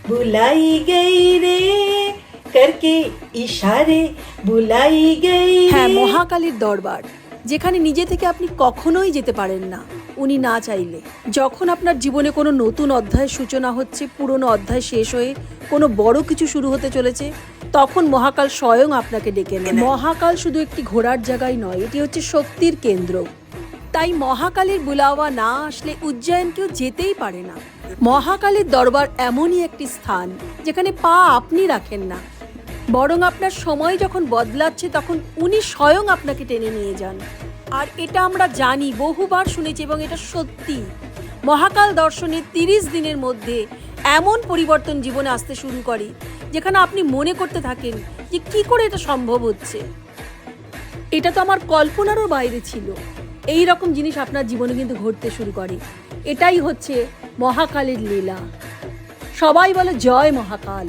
बुलाई गई रे करके इशारे बुलाई गई হ্যাঁ, মহাকালীর দরবার, যেখানে নিজে থেকে আপনি কখনোই যেতে পারেন না উনি না চাইলে। যখন আপনার জীবনে কোনো নতুন অধ্যায়ের সূচনা হচ্ছে, পুরনো অধ্যায় শেষ হয়ে কোনো বড় কিছু শুরু হতে চলেছে, তখন মহাকাল স্বয়ং আপনাকে ডেকে নেন। মহাকাল শুধু একটি ঘোরার জায়গায় নয়, এটি হচ্ছে শক্তির কেন্দ্র। তাই মহাকালীর বুলাওয়া না আসলে উজ্জয়ন কেউ যেতেই পারে না। মহাকালীর দরবার এমনই একটি স্থান যেখানে পা আপনি রাখেন না, বরং আপনার সময় যখন বদলাচ্ছে তখন উনি স্বয়ং আপনাকে টেনে নিয়ে যান। আর এটা আমরা জানি, বহুবার শুনেছি এবং এটা সত্যি। মহাকাল দর্শনের 30 দিনের মধ্যে এমন পরিবর্তন জীবনে আসতে শুরু করে যেখানে আপনি মনে করতে থাকেন যে কি করে এটা সম্ভব হচ্ছে, এটা তো আমার কল্পনারও বাইরে ছিল। এই রকম জিনিস আপনার জীবনে কিন্তু ঘটতে শুরু করে। এটাই হচ্ছে মহাকালের লীলা। সবাই বলে জয় মহাকাল।